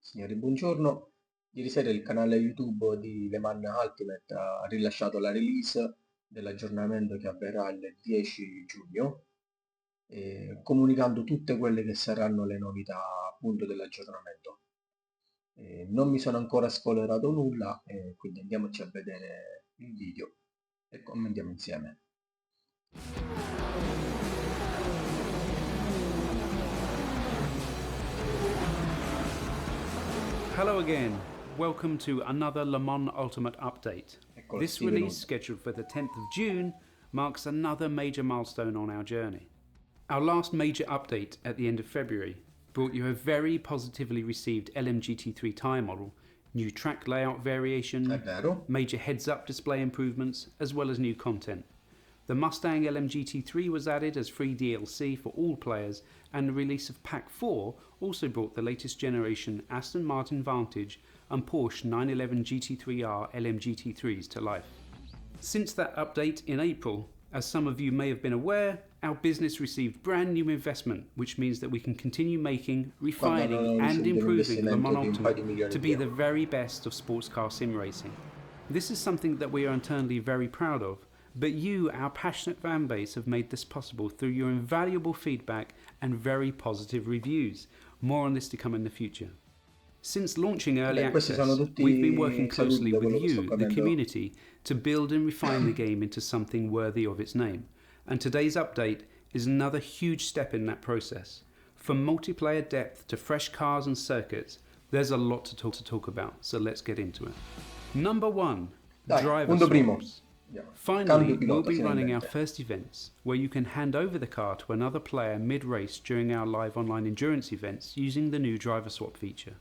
Signori, buongiorno. Ieri sera il canale YouTube di Le Man Ultimate ha rilasciato la release dell'aggiornamento che avverrà il 10 giugno, comunicando tutte quelle che saranno le novità appunto dell'aggiornamento. Non mi sono ancora spoilerato nulla, quindi andiamoci a vedere il video e commentiamo insieme. Hello again. Welcome to another Le Mans Ultimate update. Ecco, This release, scheduled for the 10th of June, marks another major milestone on our journey. Our last major update at the end of February brought you a very positively received LMGT3 tyre model, new track layout variation, major heads-up display improvements, as well as new content. The Mustang LMGT3 was added as free DLC for all players, and the release of Pack 4 also brought the latest generation Aston Martin Vantage and Porsche 911 GT3R LMGT3s to life. Since that update in April, as some of you may have been aware, our business received brand new investment, which means that we can continue making, refining and improving Le Mans Ultimate to be the very best of sports car sim racing. This is something that we are internally very proud of, but you, our passionate fan base, have made this possible through your invaluable feedback and very positive reviews. More on this to come in the future. Since launching early access, we've been working closely with you, the community, to build and refine the game into something worthy of its name. And today's update is another huge step in that process. From multiplayer depth to fresh cars and circuits, there's a lot to talk about, so let's get into it. Number 1, driver swaps. Finally, we'll be running our first events, where you can hand over the car to another player mid-race during our live online endurance events using the new driver swap feature.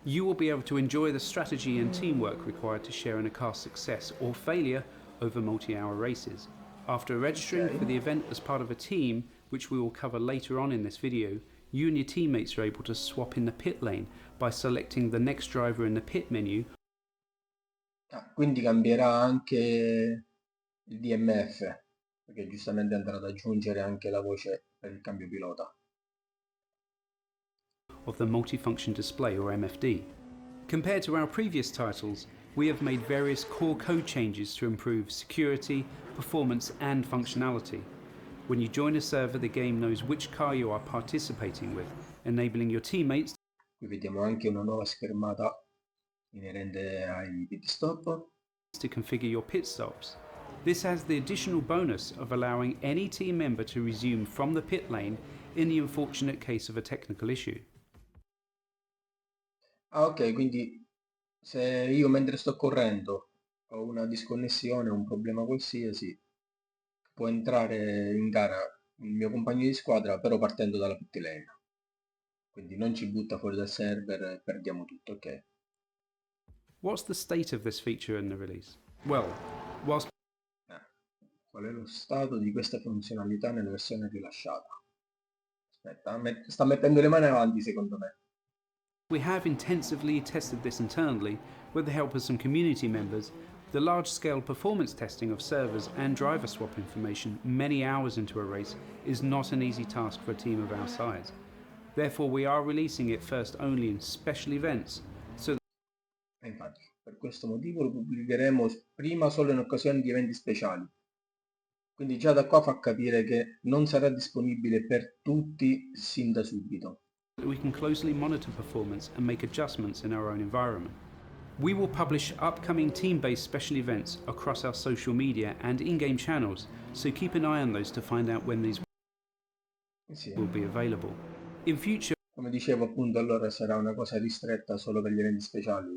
You will be able to enjoy the strategy and teamwork required to share in a car's success or failure over multi-hour races. After registering for the event as part of a team, which we will cover later on in this video, you and your teammates are able to swap in the pit lane by selecting the next driver in the pit menu. Quindi cambierà anche il DMF, perché giustamente andrà ad aggiungere anche la voce per il cambio pilota. Of the multifunction display, or MFD. Compared to our previous titles, we have made various core code changes to improve security, performance and functionality. When you join a server, the game knows which car you are participating with, enabling your teammates. Qui vediamo anche una nuova schermata inerente ai pit stop. To configure your pit stops. This has the additional bonus of allowing any team member to resume from the pit lane in the unfortunate case of a technical issue. Ok, quindi se io mentre sto correndo ho una disconnessione, un problema qualsiasi, può entrare in gara il mio compagno di squadra, però partendo dalla pit lane. Quindi non ci butta fuori dal server e perdiamo tutto, ok? What's the state of this feature in the release? Well, whilst qual è lo stato di questa funzionalità nella versione rilasciata? Aspetta, sta mettendo le mani avanti secondo me. We have intensively tested this internally with the help of some community members. The large-scale performance testing of servers and driver swap information many hours into a race is not an easy task for a team of our size. Therefore, we are releasing it first only in special events. Infatti, per questo motivo lo pubblicheremo prima solo in occasione di eventi speciali. Quindi già da qua fa capire che non sarà disponibile per tutti sin da subito. We can closely monitor performance and make adjustments in our own environment. We will publish upcoming team-based special events across our social media and in-game channels, so keep an eye on those to find out when these will be available. In future, come dicevo appunto, allora sarà una cosa ristretta solo per gli eventi speciali,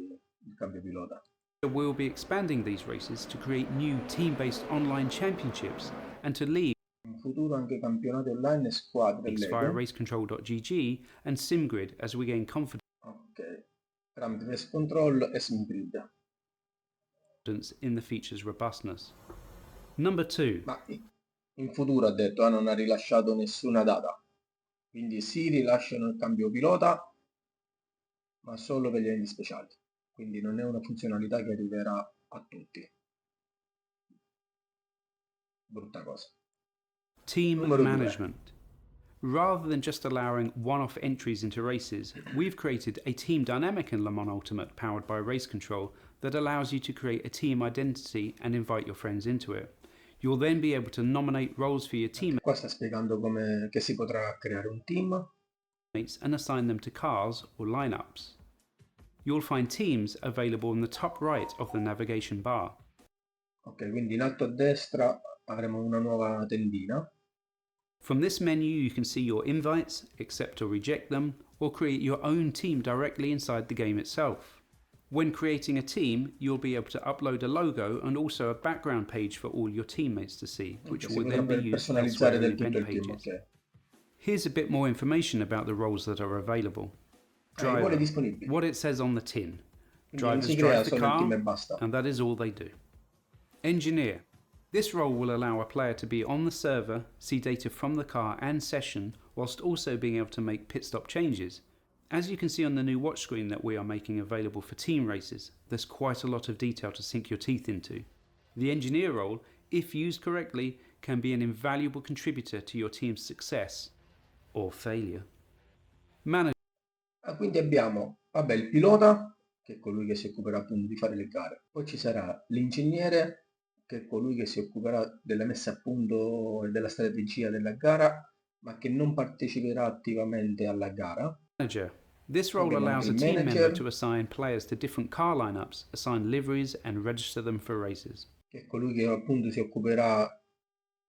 il cambio pilota. We'll be expanding these races to create new team-based online championships and to lead in futuro anche campionati online e squadre via racecontrol.gg and SimGrid as we gain confidence. Ok, tramite Race Control e SimGrid. In the feature's robustness. Number 2. Ma in futuro ha detto, non ha rilasciato nessuna data. Quindi si rilasciano il cambio pilota, ma solo per gli eventi speciali. Quindi non è una funzionalità che arriverà a tutti. Brutta cosa. Team management. Rather than just allowing one-off entries into races, we've created a team dynamic in Le Mans Ultimate powered by Race Control that allows you to create a team identity and invite your friends into it. You'll then be able to nominate roles for your teammates Qua sta spiegando come che si potrà creare un team. and assign them to cars or lineups. You'll find teams available in the top right of the navigation bar. Ok, quindi in alto a destra avremo una nuova tendina. From this menu you can see your invites, accept or reject them, or create your own team directly inside the game itself. When creating a team, you'll be able to upload a logo and also a background page for all your teammates to see, which Si will potrà then be used personalizzare elsewhere in del tutto event il team, pages. ok. Here's a bit more information about the roles that are available. I ruoli Driver, disponibili. what it says on the tin. Quindi non Drivers si crea drive the solo il team e car, basta. and that is all they do. Engineer. This role will allow a player to be on the server, see data from the car and session, whilst also being able to make pit stop changes. As you can see on the new watch screen that we are making available for team races, there's quite a lot of detail to sink your teeth into. The engineer role, if used correctly, can be an invaluable contributor to your team's success or failure. Manager. Quindi abbiamo, vabbè, il pilota, che è colui che si occuperà appunto di fare le gare. Poi ci sarà l'ingegnere, che è colui che si occuperà della messa a punto e della strategia della gara, ma che non parteciperà attivamente alla gara. Manager. This role Abbiamo allows a il team member manager, to assign players to different car lineups, assign liveries and register them for races. che è colui che appunto si occuperà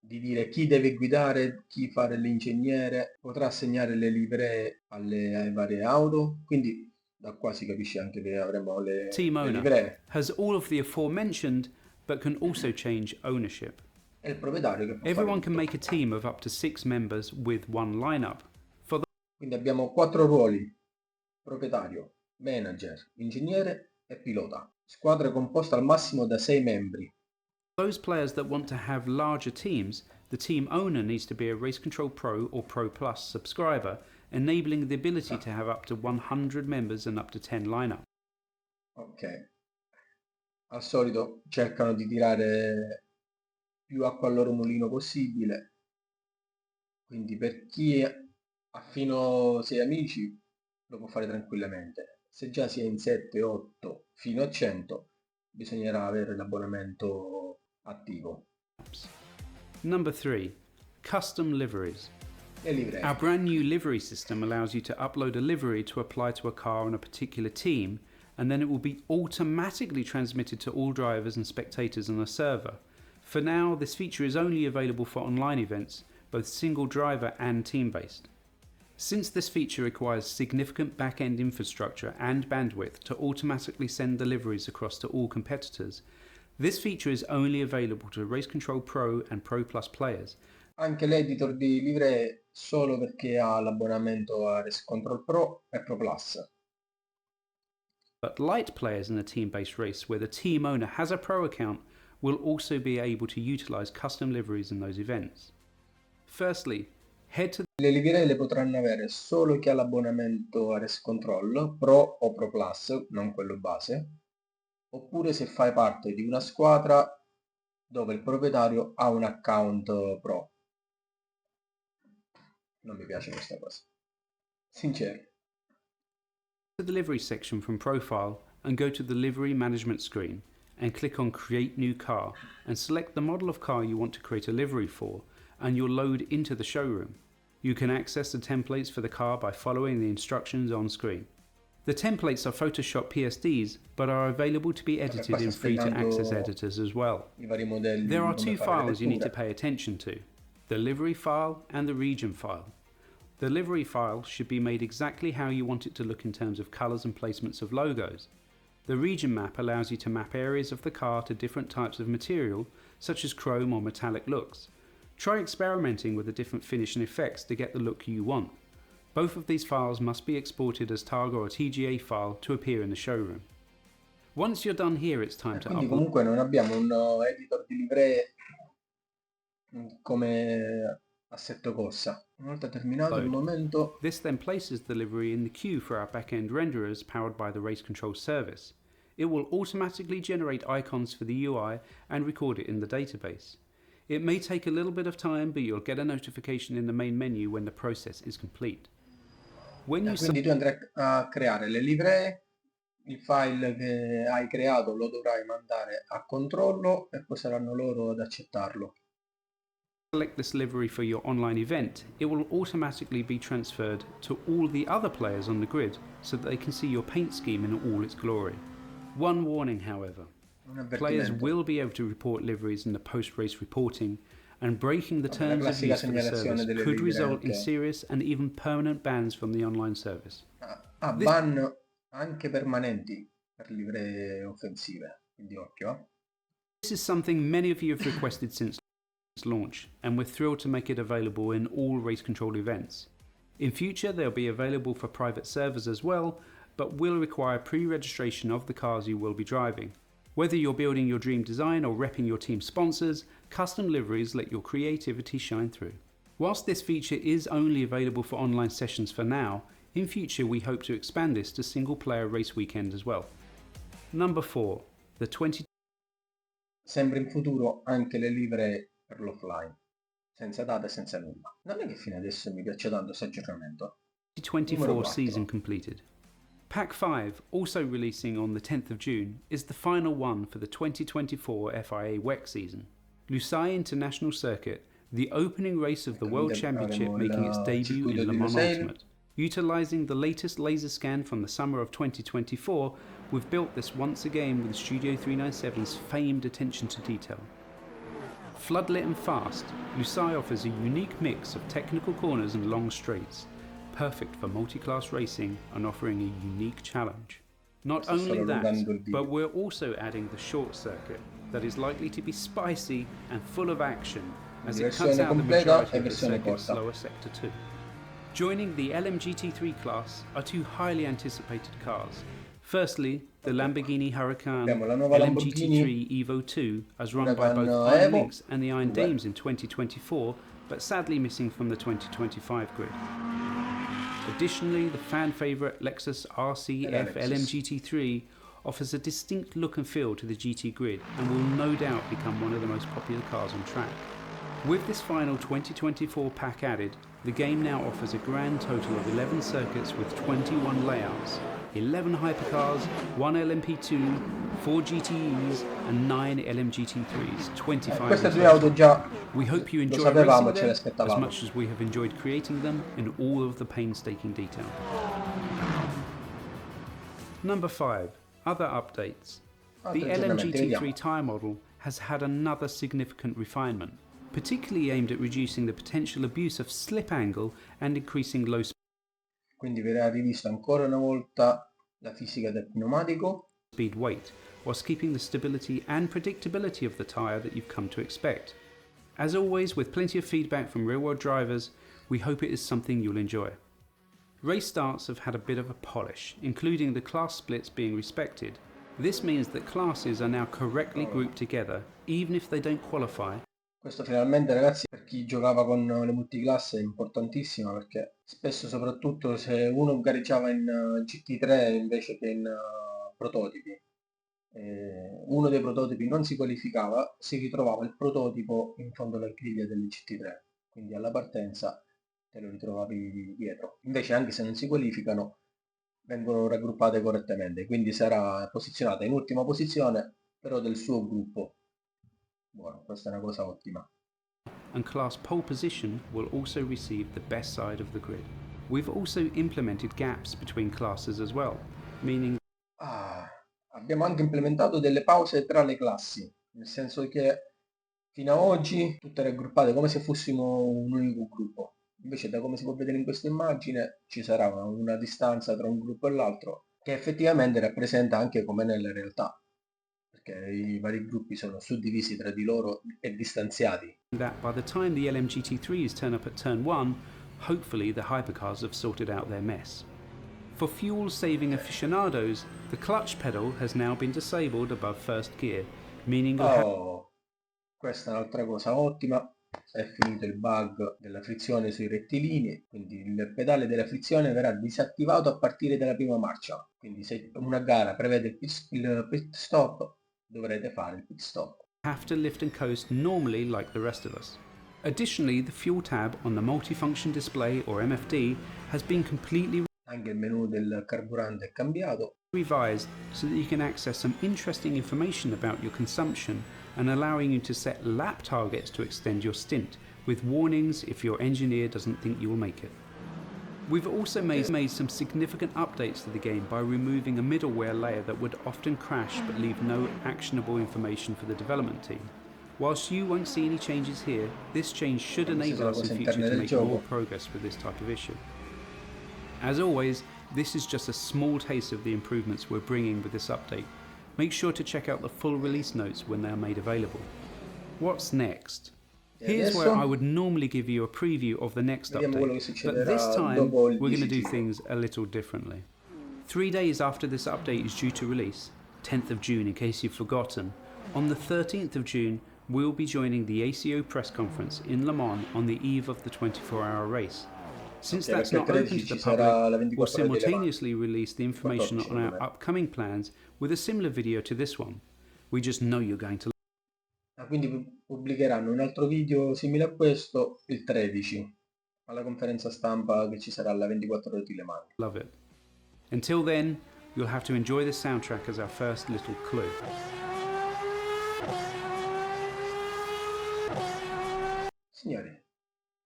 di dire chi deve guidare, chi fare l'ingegnere, potrà assegnare le livree alle varie auto, quindi da qua si capisce anche che avremo Team le owner livree. has all of the aforementioned but can also change ownership. È il proprietario che può fare Everyone can tutto. make a team of up to 6 members with one lineup. For Quindi abbiamo 4 ruoli: proprietario, manager, ingegnere e pilota. Squadra composta al massimo da 6 membri. those players that want to have larger teams, the team owner needs to be a Race Control Pro or Pro Plus subscriber, enabling the ability to have up to 100 members and up to 10 lineup. Ok. Al solito cercano di tirare più acqua al loro mulino possibile. Quindi per chi ha fino 6 amici lo può fare tranquillamente. Se già si è in 7, 8, fino a 100, bisognerà avere l'abbonamento attivo. Number 3. Custom liveries. Le livree. Our brand new livery system allows you to upload a livery to apply to a car on a particular team, and then it will be automatically transmitted to all drivers and spectators on a server. For now, this feature is only available for online events, both single driver and team-based. Since this feature requires significant back-end infrastructure and bandwidth to automatically send deliveries across to all competitors, this feature is only available to Race Control Pro and Pro Plus players. Anche l'editor di livree solo per chi ha l'abbonamento a Race Control Pro e Pro Plus. But light players in a team-based race where the team owner has a pro account will also be able to utilize custom liveries in those events. Firstly, head to Le livree le potranno avere solo chi ha l'abbonamento a Race Control Pro o Pro Plus, non quello base, oppure se fai parte di una squadra dove il proprietario ha un account pro. Non mi piace questa cosa. Sincero. the livery section from Profile and go to the livery management screen and click on Create New Car and select the model of car you want to create a livery for, and you'll load into the showroom. You can access the templates for the car by following the instructions on screen. The templates are Photoshop PSDs but are available to be edited in free-to-access editors as well. I vari modelli There are come two fare files you need to letture. pay attention to, the livery file and the region file. The livery file should be made exactly how you want it to look in terms of colours and placements of logos. The region map allows you to map areas of the car to different types of material, such as chrome or metallic looks. Try experimenting with the different finish and effects to get the look you want. Both of these files must be exported as Targa or TGA file to appear in the showroom. Once you're done here, it's time to Quindi upload. comunque non abbiamo un editor di livree come Assetto Corsa. Una volta terminato il momento, This then places the livery in the queue for our back-end renderers powered by the Race Control service. It will automatically generate icons for the UI and record it in the database. It may take a little bit of time, but you'll get a notification in the main menu when the process is complete. Quindi tu andrai a creare le livree, il file che hai creato lo dovrai mandare a controllo e poi saranno loro ad accettarlo. Select this livery for your online event, it will automatically be transferred to all the other players on the grid so that they can see your paint scheme in all its glory. One warning, however. Players will be able to report liveries in the post-race reporting, and breaking the terms of use for the service could result in serious and even permanent bans from the online service. Ban anche permanenti per livree offensive, quindi occhio. This is something many of you have requested since launch, and we're thrilled to make it available in all race control events. In future they'll be available for private servers as well, but will require pre-registration of the cars you will be driving. Whether you're building your dream design or repping your team sponsors, custom liveries let your creativity shine through. Whilst this feature is only available for online sessions for now, in future we hope to expand this to single player race weekend as well. Number 4. The 20... Sembra in futuro anche le livree per l'offline, senza data e senza nulla. Non è che fino adesso mi piace tanto questo aggiornamento. 2024 season completed. Pack 5, also releasing on the 10th of June, is the final one for the 2024 FIA WEC season. Lusail International Circuit, the opening race of the World Championship, making its debut in Le Mans Ultimate. Utilising the latest laser scan from the summer of 2024, we've built this once again with Studio 397's famed attention to detail. Floodlit and fast, Lusail offers a unique mix of technical corners and long straights, perfect for multi-class racing and offering a unique challenge. Not only that, but we're also adding the short circuit that is likely to be spicy and full of action as it cuts out the majority of the circuit's slower sector 2. Joining the LMGT3 class are two highly anticipated cars. Firstly, the Lamborghini Huracan LMGT3 Evo 2, as run by both Iron Lynx and the Iron Dames in 2024, but sadly missing from the 2025 grid. Additionally, the fan favourite Lexus RCF LMGT3 offers a distinct look and feel to the GT grid and will no doubt become one of the most popular cars on track. With this final 2024 pack added, the game now offers a grand total of 11 circuits with 21 layouts, 11 hypercars, 1 LMP2, 4 GTEs and 9 LMGT3s, 25 We hope you enjoy racing them as much as we have enjoyed creating them in all of the painstaking detail. Number 5. Other updates. The LMGT3 tyre model has had another significant refinement, particularly aimed at reducing the potential abuse of slip angle and increasing low Quindi verrà rivista ancora una volta la fisica del pneumatico, speed weight, whilst keeping the stability and predictability of the tyre that you've come to expect. As always, with plenty of feedback from real-world drivers, we hope it is something you'll enjoy. Race starts have had a bit of a polish, including the class splits being respected. This means that classes are now correctly grouped together, even if they don't qualify. Questo finalmente, ragazzi, per chi giocava con le multiclasse è importantissimo, perché spesso, soprattutto se uno gareggiava in GT3 invece che in prototipi, uno dei prototipi non si qualificava, si ritrovava il prototipo in fondo alla griglia del GT3, quindi alla partenza te lo ritrovavi dietro. Invece, anche se non si qualificano, vengono raggruppate correttamente, quindi sarà posizionata in ultima posizione però del suo gruppo. Buono, questa è una cosa ottima. And class pole position will also receive the best side of the grid. We've also implemented gaps between classes as well, meaning abbiamo anche implementato delle pause tra le classi, nel senso che fino ad oggi tutte raggruppate come se fossimo un unico gruppo. Invece, da come si può vedere in questa immagine, ci sarà una distanza tra un gruppo e l'altro che effettivamente rappresenta anche come nella realtà, perché i vari gruppi sono suddivisi tra di loro e distanziati. That by the time the LMGT3s turn up at turn 1, hopefully the hypercars have sorted out their mess. For fuel-saving aficionados, the clutch pedal has now been disabled above first gear, meaning questa è un'altra cosa ottima. È finito il bug della frizione sui rettilini, quindi il pedale della frizione verrà disattivato a partire dalla prima marcia. Quindi se una gara prevede il pit stop, dovrete fare il pit stop. have to lift and coast normally like the rest of us. Additionally, the fuel tab on the multifunction display or MFD has been completely Anche il menu del carburante è cambiato. revised so that you can access some interesting information about your consumption and allowing you to set lap targets to extend your stint, with warnings if your engineer doesn't think you will make it. We've also made some significant updates to the game by removing a middleware layer that would often crash but leave no actionable information for the development team. Whilst you won't see any changes here, this change should enable us in future to make more progress with this type of issue. As always, this is just a small taste of the improvements we're bringing with this update. Make sure to check out the full release notes when they are made available. What's next? Here's where I would normally give you a preview of the next update, but this time we're going to do things a little differently. 3 days after this update is due to release, 10th of June in case you've forgotten, on the 13th of June we'll be joining the ACO press conference in Le Mans on the eve of the 24-hour race. Since that's not open to the public, we'll simultaneously release the information on our upcoming plans with a similar video to this one. We just know you're going to Quindi pubblicheranno un altro video simile a questo il 13, alla conferenza stampa che ci sarà alla 24 ore di Le Mans. love it. Until then, you'll have to enjoy the soundtrack as our first little clue. Signori,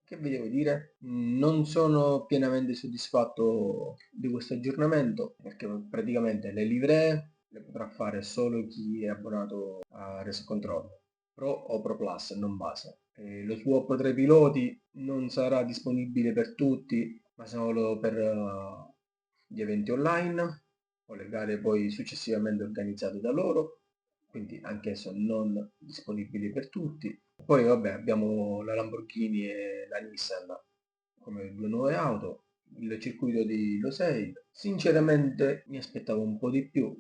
che vi devo dire? Non sono pienamente soddisfatto di questo aggiornamento perché praticamente le livree le potrà fare solo chi è abbonato a Race Control Pro o Pro Plus, non base. Lo swap tra i piloti non sarà disponibile per tutti, ma solo per gli eventi online o le gare poi successivamente organizzate da loro, quindi anch'esso non disponibile per tutti. Poi vabbè, abbiamo la Lamborghini e la Nissan come due nuove auto, il circuito di Losail. Sinceramente mi aspettavo un po' di più,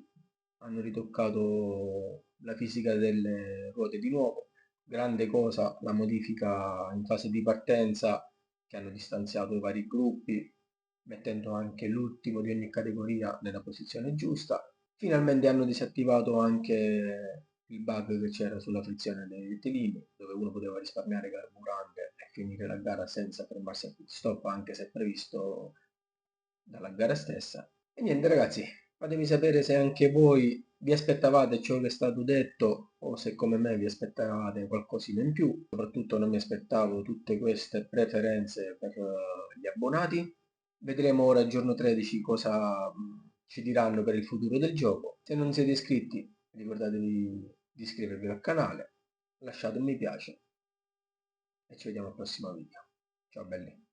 hanno ritoccato la fisica delle ruote di nuovo, grande cosa la modifica in fase di partenza che hanno distanziato i vari gruppi, mettendo anche l'ultimo di ogni categoria nella posizione giusta. Finalmente hanno disattivato anche il bug che c'era sulla frizione dei rettilini, dove uno poteva risparmiare carburante e finire la gara senza fermarsi al pit stop, anche se previsto dalla gara stessa. E niente ragazzi, fatemi sapere se anche voi vi aspettavate ciò che è stato detto o se come me vi aspettavate qualcosina in più. Soprattutto non mi aspettavo tutte queste preferenze per gli abbonati. Vedremo ora giorno 13 cosa ci diranno per il futuro del gioco. Se non siete iscritti ricordatevi di iscrivervi al canale, lasciate un mi piace e ci vediamo al prossimo video. Ciao belli!